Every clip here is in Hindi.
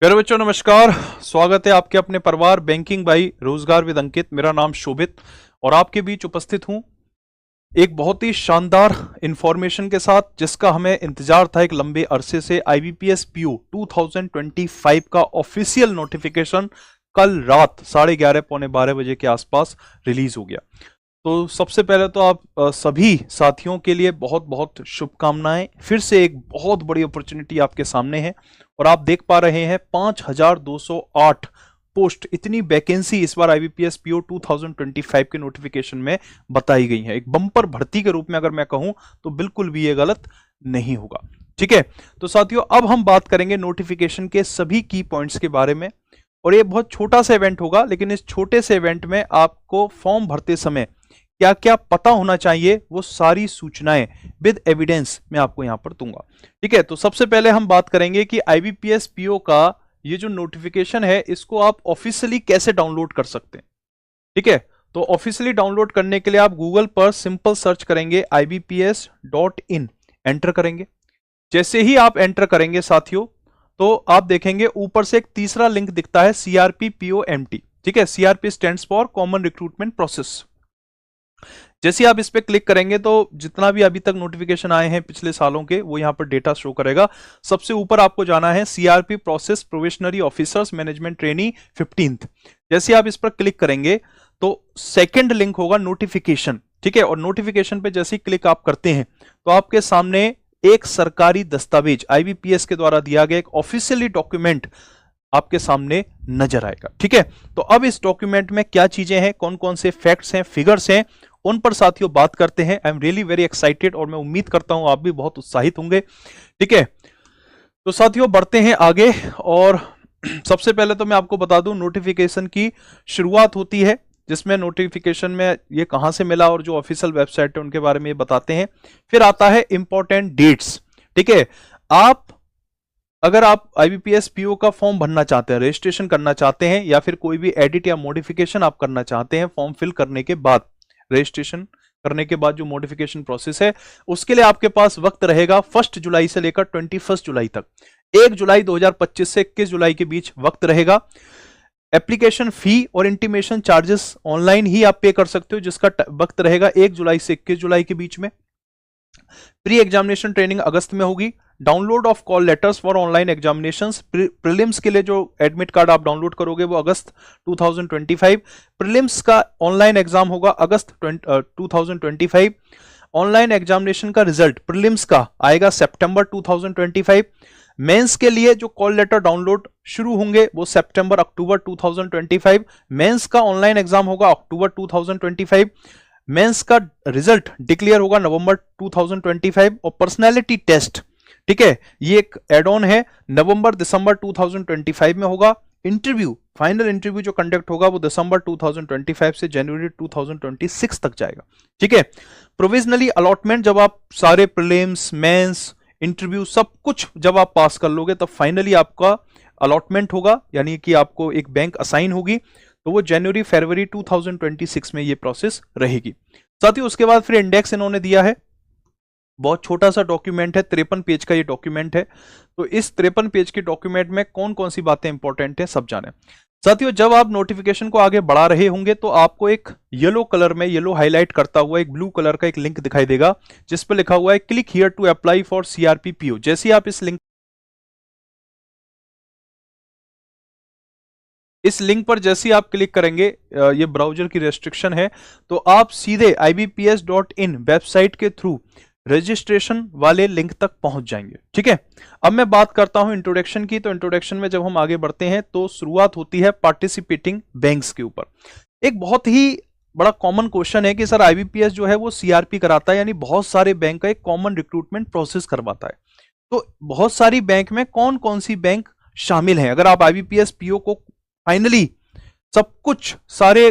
प्यारे बच्चों नमस्कार। स्वागत है आपके अपने परिवार बैंकिंग बाई रोजगार विद अंकित। मेरा नाम शोभित और आपके बीच उपस्थित हूं एक बहुत ही शानदार इंफॉर्मेशन के साथ जिसका हमें इंतजार था एक लंबे अरसे से। आईबीपीएस पीओ 2025 का ऑफिशियल नोटिफिकेशन कल रात 11:30 पौने 12 बजे के आसपास रिलीज हो गया। तो सबसे पहले तो आप सभी साथियों के लिए बहुत बहुत शुभकामनाएं। फिर से एक बहुत बड़ी अपॉर्चुनिटी आपके सामने है और आप देख पा रहे हैं 5208 पोस्ट, इतनी वैकेंसी इस बार आईबीपीएस पीओ 2025 के नोटिफिकेशन में बताई गई है। एक बम्पर भर्ती के रूप में अगर मैं कहूं तो बिल्कुल भी ये गलत नहीं होगा। ठीक है, तो साथियों अब हम बात करेंगे नोटिफिकेशन के सभी की पॉइंट्स के बारे में। और ये बहुत छोटा सा इवेंट होगा, लेकिन इस छोटे से इवेंट में आपको फॉर्म भरते समय क्या क्या पता होना चाहिए वो सारी सूचनाएं विद एविडेंस मैं आपको यहां पर दूंगा। ठीक है, तो सबसे पहले हम बात करेंगे कि आईबीपीएस पीओ का ये जो नोटिफिकेशन है इसको आप ऑफिशियली कैसे डाउनलोड कर सकते हैं। ठीक है, तो ऑफिशियली डाउनलोड करने के लिए आप गूगल पर सिंपल सर्च करेंगे ibps.in, एंटर करेंगे। जैसे ही आप एंटर करेंगे साथियों तो आप देखेंगे ऊपर से एक तीसरा लिंक दिखता है CRP-POMT। ठीक है, CRP stands for common recruitment process. जैसे आप इस पे क्लिक करेंगे तो जितना भी अभी तक नोटिफिकेशन आए हैं पिछले सालों के वो यहां पर डेटा शो करेगा। सबसे ऊपर आपको जाना है CRP process probationary officers management trainee 15th। जैसे आप इस पर क्लिक करेंगे तो सेकंड लिंक होगा नोटिफिकेशन। ठीक है, और नोटिफिकेशन पे जैसे ही क्लिक आप करते हैं तो आपके सामने एक सरकारी दस्तावेज आईबीपीएस के द्वारा दिया गया एक ऑफिशियली डॉक्यूमेंट आपके सामने नजर आएगा। ठीक है, तो अब इस डॉक्यूमेंट में क्या चीजें हैं, कौन कौन से फैक्ट्स हैं, फिगर्स हैं, उन पर साथियों बात करते हैं। I am really very excited और मैं उम्मीद करता हूं आप भी बहुत उत्साहित होंगे। ठीक है, तो साथियों बढ़ते हैं आगे। और सबसे पहले तो मैं आपको बता दूं नोटिफिकेशन की शुरुआत होती है जिसमें नोटिफिकेशन में ये कहां से मिला और जो ऑफिशियल वेबसाइट है उनके बारे में ये बताते हैं। फिर आता है इंपॉर्टेंट डेट्स। ठीक है, अगर आप आईबीपीएस पीओ का फॉर्म भरना चाहते हैं, रजिस्ट्रेशन करना चाहते हैं या फिर कोई भी एडिट या मॉडिफिकेशन आप करना चाहते हैं फॉर्म फिल करने के बाद, रजिस्ट्रेशन करने के बाद जो मॉडिफिकेशन प्रोसेस है उसके लिए आपके पास वक्त रहेगा 1 जुलाई से लेकर 21 जुलाई तक। 1 जुलाई 2025 से 21 जुलाई के बीच वक्त रहेगा। एप्लीकेशन फी और इंटीमेशन चार्जेस ऑनलाइन ही आप पे कर सकते हो जिसका वक्त रहेगा 1 जुलाई से 21 जुलाई के बीच में। प्री एग्जामिनेशन ट्रेनिंग अगस्त में होगी। Download of call letters for online examinations, prelims के लिए जो एडमिट कार्ड आप डाउनलोड करोगे वो अगस्त 2025। प्रीलिम्स का ऑनलाइन एग्जाम होगा अगस्त 2025। ऑनलाइन एग्जामिनेशन का रिजल्ट प्रीलिम्स का आएगा सितंबर 2025। मेंस के लिए जो कॉल लेटर डाउनलोड शुरू होंगे वो सितंबर अक्टूबर 2025। मेंस का ऑनलाइन एग्जाम होगा अक्टूबर 2025। मेंस का रिजल्ट डिक्लेयर होगा नवंबर 2025। और पर्सनैलिटी टेस्ट, ठीक है, ये एक एड ऑन है, नवंबर दिसंबर 2025 में होगा। इंटरव्यू, फाइनल इंटरव्यू जो कंडक्ट होगा वो दिसंबर 2025 से जनवरी 2026 तक जाएगा। ठीक है, प्रोविजनली अलॉटमेंट, जब आप सारे प्रीलिम्स मेंस इंटरव्यू सब कुछ जब आप पास कर लोगे तब फाइनली आपका अलॉटमेंट होगा, यानी कि आपको एक बैंक असाइन होगी, तो वो जनवरी फरवरी 2026 में ये प्रोसेस रहेगी। साथ ही उसके बाद फिर इंडेक्स इन्होंने दिया है, बहुत छोटा सा डॉक्यूमेंट है, 53 पेज का ये डॉक्यूमेंट है। तो इस 53 पेज के डॉक्यूमेंट में कौन कौन सी बातें इंपॉर्टेंट है सब जाने। साथियों जब आप नोटिफिकेशन को आगे बढ़ा रहे होंगे तो आपको एक येलो कलर में, येलो हाईलाइट करता हुआ एक ब्लू कलर का एक लिंक दिखाई देगा जिस पर लिखा हुआ है click here to apply for CRP PO. जैसे आप इस लिंक पर जैसे ही आप क्लिक करेंगे, ये ब्राउजर की रेस्ट्रिक्शन है, तो आप सीधे ibps.in वेबसाइट के थ्रू रजिस्ट्रेशन वाले लिंक तक पहुंच जाएंगे। ठीक है, अब मैं बात करता हूं इंट्रोडक्शन की। तो इंट्रोडक्शन में जब हम आगे बढ़ते हैं तो शुरुआत होती है पार्टिसिपेटिंग बैंक्स के ऊपर। एक बहुत ही बड़ा कॉमन क्वेश्चन है कि सर आईबीपीएस जो है वो सीआरपी कराता है, यानी बहुत सारे बैंक का एक कॉमन रिक्रूटमेंट प्रोसेस करवाता है। तो बहुत सारी बैंक में कौन कौन सी बैंक शामिल है? अगर आप आईबीपीएस पीओ को फाइनली सब कुछ सारे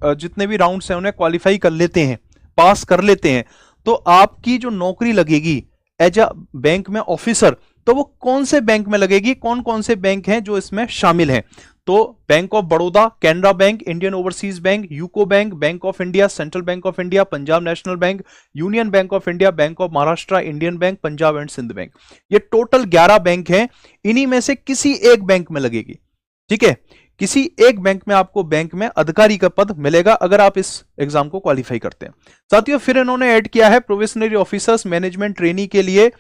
जितने भी राउंड्स हैं उन्हें क्वालिफाई कर लेते हैं, पास कर लेते हैं, तो आपकी जो नौकरी लगेगी एज अ बैंक में ऑफिसर, तो वो कौन से बैंक में लगेगी, कौन कौन से बैंक हैं जो इसमें शामिल हैं? तो तो bank of Baroda, Canara bank, Indian overseas bank, UCO bank, bank of India, central bank of India, Punjab national bank, union bank of India, bank of Maharashtra, Indian bank, Punjab and Sind bank. ये टोटल 11 बैंक हैं। इन्हीं में से किसी एक बैंक में लगेगी, ठीक है, किसी एक बैंक में आपको बैंक में अधिकारी का पद मिलेगा अगर आप इस एग्जाम को क्वालिफाई करते हैं। साथियों फिर इन्होंने ऐड किया है प्रोबेशनरी ऑफिसर्स मैनेजमेंट ट्रेनी के लिए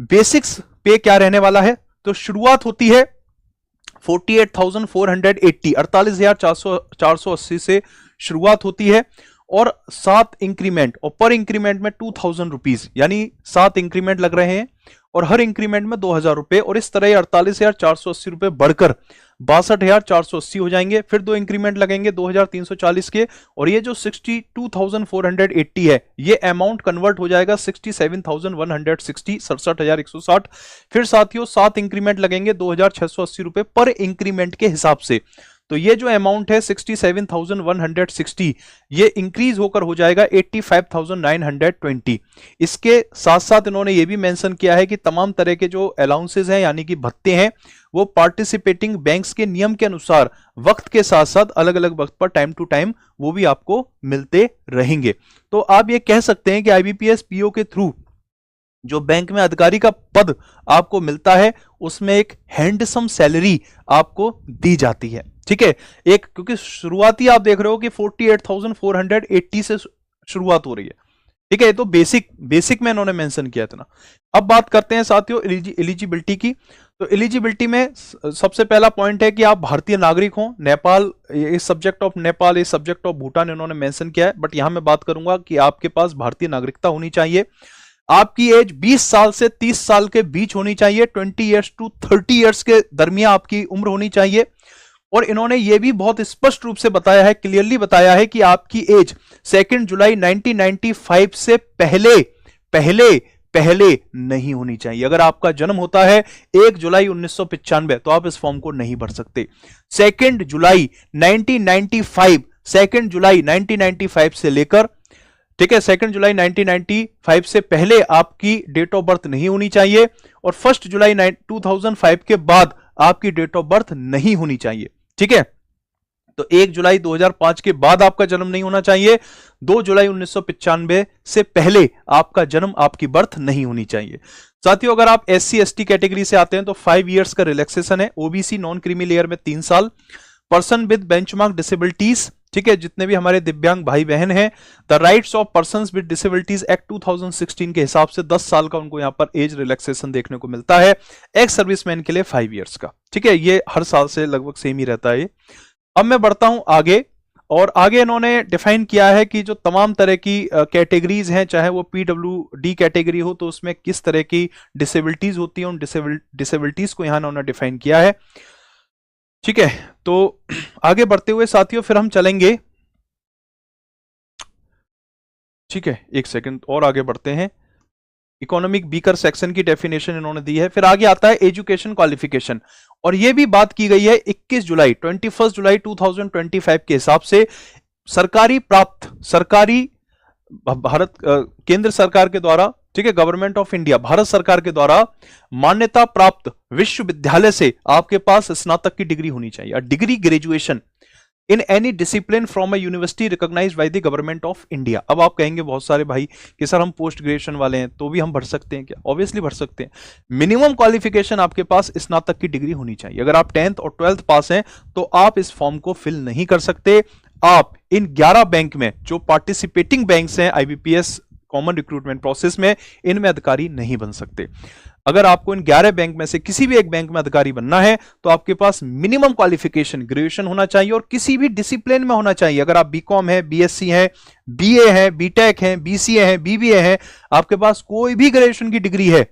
बेसिक्स पे क्या रहने वाला है। तो शुरुआत होती है 48,480 48,480 से शुरुआत होती है और 7 इंक्रीमेंट, और पर इंक्रीमेंट में 2,000 रुपीज, यानी 7 इंक्रीमेंट लग रहे हैं और हर इंक्रीमेंट में 2,000 रुपए, और इस तरह 48,480 रुपए बढ़कर 62,480 हो जाएंगे। फिर 2 इंक्रीमेंट लगेंगे 2,340 के, और ये जो 62,480 है ये अमाउंट कन्वर्ट हो जाएगा 67,160, 67,160। फिर साथियों 7 इंक्रीमेंट लगेंगे 2,680 रुपए पर इंक्रीमेंट के हिसाब से। तो ये जो अमाउंट है 67,160 ये इंक्रीज होकर हो जाएगा 85,920। इसके साथ साथ इन्होंने ये भी मेंशन किया है कि तमाम तरह के जो अलाउंसेस हैं यानी कि भत्ते हैं वो पार्टिसिपेटिंग बैंक्स के नियम के अनुसार वक्त के साथ साथ अलग अलग वक्त पर टाइम टू टाइम वो भी आपको मिलते रहेंगे। तो आप ये कह सकते हैं कि आईबीपीएस पीओ के थ्रू जो बैंक में अधिकारी का पद आपको मिलता है उसमें एक हैंडसम सैलरी आपको दी जाती है, ठीक है। एक क्योंकि शुरुआती आप देख रहे हो कि 48,480 से शुरुआत हो रही है, ठीक है। तो बेसिक में इन्होंने मेंशन किया था ना। अब बात करते हैं साथियों एलिजिबिलिटी की। तो एलिजिबिलिटी में सबसे पहला पॉइंट है कि आप भारतीय नागरिक हो। नेपाल इस सब्जेक्ट ऑफ नेपाल, इस सब्जेक्ट ऑफ भूटान इन्होंने मेंशन किया है, बट यहां मैं बात करूंगा कि आपके पास भारतीय नागरिकता होनी चाहिए। आपकी एज 20 साल से 30 साल के बीच होनी चाहिए, 20 ईयर्स टू 30 ईयर्स के दरमियान आपकी उम्र होनी चाहिए। और इन्होंने यह भी बहुत स्पष्ट रूप से बताया है, क्लियरली बताया है कि आपकी एज 2 जुलाई 1995 से पहले नहीं होनी चाहिए। अगर आपका जन्म होता है 1 जुलाई 1995 तो आप इस फॉर्म को नहीं भर सकते। 2 जुलाई 1995 से लेकर, ठीक है, 2 जुलाई 1995 से पहले आपकी डेट ऑफ बर्थ नहीं होनी चाहिए, और 1 जुलाई 2005 के बाद आपकी डेट ऑफ बर्थ नहीं होनी चाहिए, ठीक है। तो 1 जुलाई 2005 के बाद आपका जन्म नहीं होना चाहिए, 2 जुलाई 1995 से पहले आपका जन्म, आपकी बर्थ नहीं होनी चाहिए। साथियों अगर आप SC ST कैटेगरी से आते हैं तो 5 इयर्स का रिलैक्सेशन है। ओबीसी नॉन क्रीमी लेयर में 3 साल। पर्सन विद बेंचमार्क डिसेबिलिटीज, ठीक है, जितने भी हमारे दिव्यांग भाई बहन हैं, the rights of persons with disabilities act 2016 के हिसाब से 10 साल का उनको यहां पर एज रिलैक्सेशन देखने को मिलता है। एक्स सर्विसमैन के लिए 5 इयर्स का, ठीक है, ये हर साल से लगभग सेम ही रहता है। अब मैं बढ़ता हूं आगे, और आगे इन्होंने डिफाइन किया है कि जो तमाम तरह की कैटेगरीज हैं, चाहे वो PWD कैटेगरी हो तो उसमें किस तरह की डिसेबिलिटीज होती है, उन डिसेबिलिटीज को यहां इन्होंने डिफाइन किया है, ठीक है। तो आगे बढ़ते हुए साथियों फिर हम चलेंगे, ठीक है, एक सेकंड और आगे बढ़ते हैं। इकोनॉमिक वीकर सेक्शन की डेफिनेशन इन्होंने दी है। फिर आगे आता है एजुकेशन क्वालिफिकेशन, और यह भी बात की गई है 21 जुलाई 2025 के हिसाब से सरकारी भारत केंद्र सरकार के द्वारा, ठीक है, गवर्नमेंट ऑफ इंडिया, भारत सरकार के द्वारा मान्यता प्राप्त विश्वविद्यालय से आपके पास स्नातक की डिग्री होनी चाहिए, degree graduation in any discipline from a university recognised by the government of India. अब आप कहेंगे बहुत सारे भाई कि सर हम पोस्ट ग्रेजुएशन वाले हैं तो भी हम भर सकते हैं क्या? ऑब्वियसली भर सकते हैं। मिनिमम क्वालिफिकेशन आपके पास स्नातक की डिग्री होनी चाहिए। अगर आप 10th और 12th पास हैं तो आप इस फॉर्म को फिल नहीं कर सकते। आप इन 11 बैंक में जो पार्टिसिपेटिंग बैंक्स हैं आईबीपीएस कॉमन रिक्रूटमेंट प्रोसेस में, इनमें अधिकारी नहीं बन सकते। अगर आपको इन 11 बैंक में से किसी भी एक बैंक में अधिकारी बनना है तो आपके पास मिनिमम क्वालिफिकेशन ग्रेजुएशन होना चाहिए और किसी भी डिसिप्लिन में होना चाहिए। अगर आप बीकॉम है, बीएससी है, बीए है, बीटेक है, बीसीए है, बीबीए है, आपके पास कोई भी ग्रेजुएशन की डिग्री है,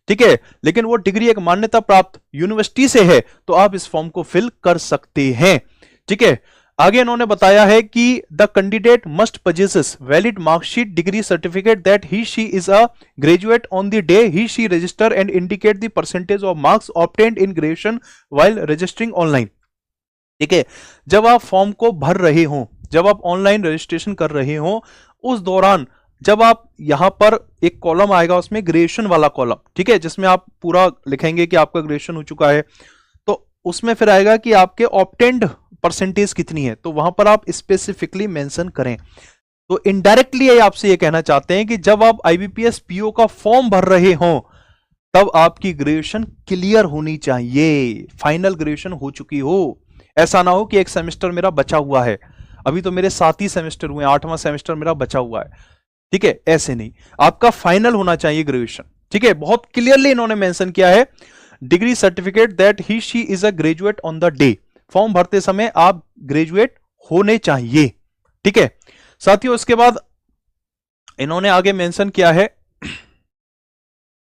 ठीक है, लेकिन वो डिग्री एक मान्यता प्राप्त यूनिवर्सिटी से है, तो आप इस फॉर्म को फिल कर सकते हैं, ठीक है। आगे इन्होंने बताया है कि the candidate must possesses valid marksheet degree certificate that he she is a graduate on the day he she register and indicate the percentage of marks obtained in graduation while registering online, ठीक है। जब आप फॉर्म को भर रहे हो, जब आप ऑनलाइन रजिस्ट्रेशन कर रहे हो, उस दौरान जब आप यहां पर एक कॉलम आएगा उसमें ग्रेजुएशन वाला कॉलम, ठीक है, जिसमें आप पूरा लिखेंगे कि आपका ग्रेजुएशन हो चुका है, तो उसमें फिर आएगा कि आपके ऑब्टेन्ड परसेंटेज कितनी है, तो वहां पर आप स्पेसिफिकली मेंशन करें। तो इनडायरेक्टली ये आपसे ये कहना चाहते हैं कि जब आप आईबीपीएस पीओ का फॉर्म भर रहे हो तब आपकी ग्रेजुएशन क्लियर होनी चाहिए, फाइनल ग्रेजुएशन हो चुकी हो। ऐसा ना हो कि एक सेमेस्टर मेरा बचा हुआ है, अभी तो मेरे 7 ही सेमेस्टर हुए, 8वां सेमेस्टर मेरा बचा हुआ है, ठीक है, ऐसे नहीं, आपका फाइनल होना चाहिए ग्रेजुएशन, ठीक है। बहुत क्लियरली इन्होंने मेंशन किया है, degree certificate that he she is a graduate on the day. Form भरते समय आप ग्रेजुएट होने चाहिए, ठीक है साथियों। इसके बाद इन्होंने आगे मेंशन किया है,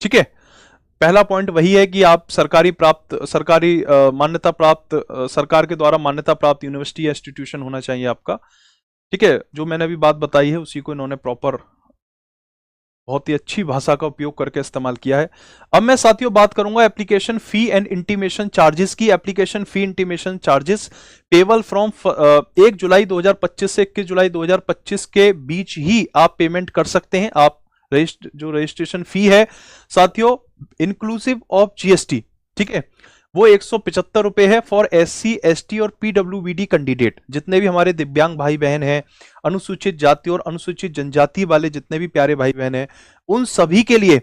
ठीक है, पहला पॉइंट वही है कि आप सरकारी मान्यता प्राप्त सरकार के द्वारा मान्यता प्राप्त यूनिवर्सिटी या इंस्टीट्यूशन होना चाहिए आपका, ठीक है। जो मैंने अभी बात बताई है उसी को इन्होंने प्रॉपर बहुत ही अच्छी भाषा का उपयोग करके इस्तेमाल किया है। अब मैं साथियों बात करूंगा application fee and intimation charges की। Application fee intimation charges payable from 1 July 2025 से 21 जुलाई 2025 के बीच ही आप पेमेंट कर सकते हैं। आप जो रजिस्ट्रेशन फी है साथियों इंक्लूसिव ऑफ जीएसटी, ठीक है, वो 175 रुपए है फॉर एससी एसटी और पीडब्ल्यूबीडी कैंडिडेट। जितने भी हमारे दिव्यांग भाई बहन हैं, अनुसूचित जाति और अनुसूचित जनजाति वाले जितने भी प्यारे भाई बहन हैं, उन सभी के लिए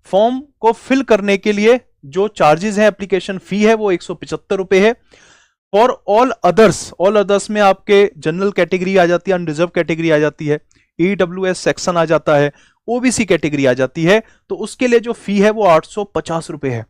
फॉर्म को फिल करने के लिए जो चार्जेस है, एप्लीकेशन फी है, वो 175 रुपए है। फॉर ऑल अदर्स में आपके जनरल कैटेगरी आ जाती है, अनरिजर्व कैटेगरी आ जाती है, ईडब्ल्यूएस सेक्शन आ जाता है, ओबीसी कैटेगरी आ जाती है, तो उसके लिए जो फी है वो 850 रुपए है,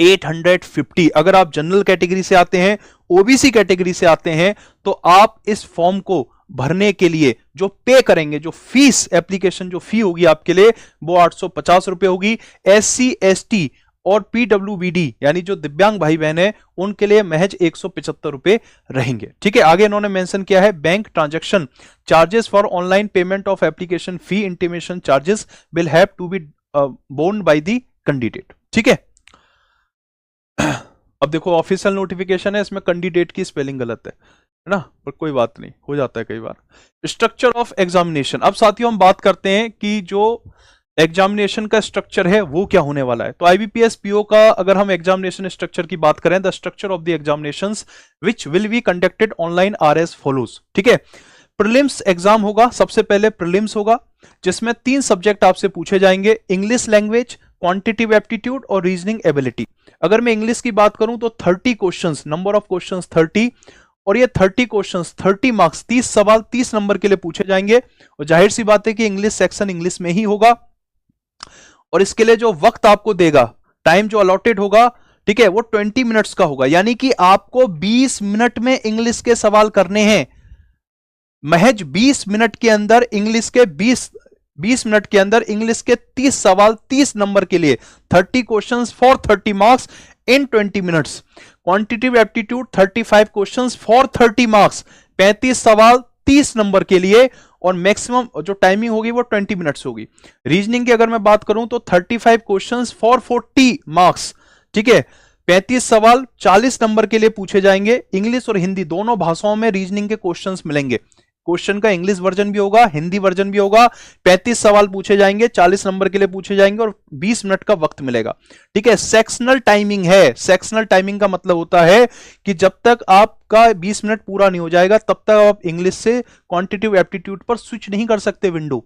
850। अगर आप जनरल कैटेगरी से आते हैं, ओबीसी कैटेगरी से आते हैं, तो आप इस फॉर्म को भरने के लिए जो पे करेंगे, जो फीस एप्लीकेशन जो फी होगी आपके लिए वो 850 रुपए होगी। एससी एसटी और पीडब्ल्यूबीडी यानी जो दिव्यांग भाई बहन है उनके लिए महज 175 रुपए रहेंगे, ठीक है। आगे इन्होंने मेंशन किया है bank transaction charges for online payment of application fee intimation charges will have to be borne by the candidate, ठीक है। अब देखो ऑफिशियल नोटिफिकेशन है, इसमें कैंडिडेट की स्पेलिंग गलत है ना, पर कोई बात नहीं, हो जाता है कई बार। स्ट्रक्चर ऑफ एग्जामिनेशन, अब साथियों हम बात करते हैं कि जो एग्जामिनेशन का स्ट्रक्चर है वो क्या होने वाला है। तो आईबीपीएस पीओ का अगर हम एग्जामिनेशन स्ट्रक्चर की बात करें, the structure of the examinations which will be conducted online are as follows, ठीक है। प्रीलिम्स एग्जाम होगा, सबसे पहले प्रीलिम्स होगा जिसमें 3 सब्जेक्ट आपसे पूछे जाएंगे, इंग्लिश लैंग्वेज, क्वांटिटेटिव एप्टीट्यूड और रीजनिंग एबिलिटी। अगर मैं इंग्लिश की बात करूं तो 30 क्वेश्चंस, नंबर ऑफ क्वेश्चंस 30, और ये 30 क्वेश्चंस 30 मार्क्स, 30 सवाल 30 नंबर के लिए पूछे जाएंगे। और जाहिर सी बात है कि इंग्लिश सेक्शन इंग्लिश में ही होगा, और इसके लिए जो वक्त आपको देगा, टाइम जो अलॉटेड होगा, ठीक है, वो 20 मिनट्स का होगा, यानी कि आपको 20 मिनट में इंग्लिश के सवाल करने हैं। महज 20 मिनट के अंदर इंग्लिश के 20 मिनट के अंदर इंग्लिश के 30 सवाल 30 नंबर के लिए, 30 questions for 30 marks in 20 minutes. Quantitative aptitude 35 questions for 30 marks, 35 सवाल 30 नंबर के लिए, और मैक्सिमम जो टाइमिंग होगी वो 20 मिनट्स होगी। रीजनिंग की अगर मैं बात करूं तो 35 क्वेश्चंस फॉर 40 मार्क्स, ठीक है, 35 सवाल 40 नंबर के लिए पूछे जाएंगे। इंग्लिश और हिंदी दोनों भाषाओं में रीजनिंग के क्वेश्चंस मिलेंगे, क्वेश्चन का इंग्लिश वर्जन भी होगा, हिंदी वर्जन भी होगा। 35 सवाल पूछे जाएंगे, 40 नंबर के लिए पूछे जाएंगे, और 20 मिनट का वक्त मिलेगा, ठीक है। सेक्शनल टाइमिंग है, सेक्शनल टाइमिंग का मतलब होता है कि जब तक आपका 20 मिनट पूरा नहीं हो जाएगा तब तक आप इंग्लिश से क्वांटिटेटिव एप्टीट्यूड पर स्विच नहीं कर सकते विंडो,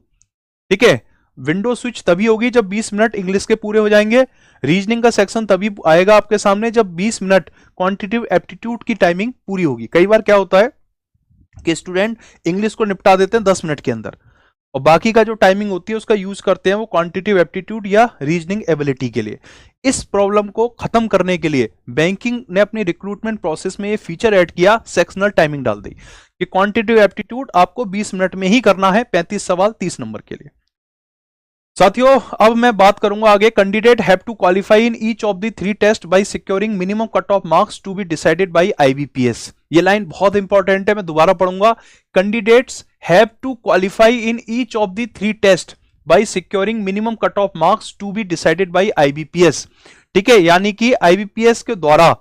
ठीक है। विंडो स्विच तभी होगी जब 20 मिनट इंग्लिश के पूरे हो जाएंगे। रीजनिंग का सेक्शन तभी आएगा आपके सामने जब 20 मिनट क्वांटिटेटिव एप्टीट्यूड की टाइमिंग पूरी होगी। कई बार क्या होता है कि स्टूडेंट इंग्लिश को निपटा देते हैं 10 मिनट के अंदर, और बाकी का जो टाइमिंग होती है उसका यूज करते हैं वो क्वांटिटेटिव एप्टीट्यूड या रीजनिंग एबिलिटी के लिए। इस प्रॉब्लम को खत्म करने के लिए बैंकिंग ने अपनी रिक्रूटमेंट प्रोसेस में ये फीचर ऐड किया, सेक्शनल टाइमिंग डाल दी कि क्वांटिटेटिव एप्टीट्यूड आपको 20 मिनट में ही करना है, 35 सवाल 30 नंबर के लिए। साथियों अब मैं बात करूंगा आगे, candidate have to qualify in each of the 3 test by securing minimum cut off marks to be decided by IBPS. ये लाइन बहुत इंपॉर्टेंट है, मैं दोबारा पढ़ूंगा। Candidates have to qualify in each of the 3 test by securing minimum cut off marks to be decided by IBPS, ठीक है। यानी कि आईबीपीएस के द्वारा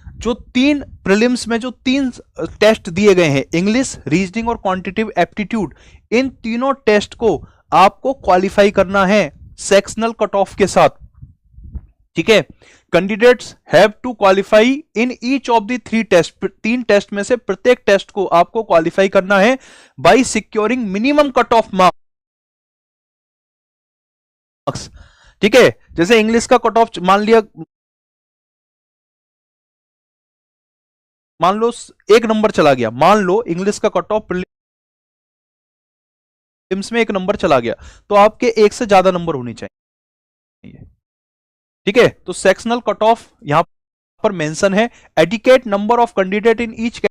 जो 3 प्रीलिम्स में जो 3 टेस्ट दिए गए हैं, इंग्लिश, रीजनिंग और क्वांटिटेटिव एप्टीट्यूड, इन तीनों टेस्ट को आपको क्वालिफाई करना है सेक्शनल कट ऑफ के साथ। ठीक है। Candidates have to qualify in each of the 3 test, 3 test में से प्रत्येक टेस्ट को आपको क्वालिफाई करना है by securing minimum cut off marks. ठीक है, जैसे इंग्लिश का कट ऑफ मान लो 1 नंबर चला गया, मान लो इंग्लिश का कट ऑफ प्रीलिम्स में 1 नंबर चला गया, तो आपके 1 से ज्यादा नंबर होने चाहिए। ठीक है, तो सेक्शनल कट ऑफ यहां पर मेंशन है, adequate number of candidate in each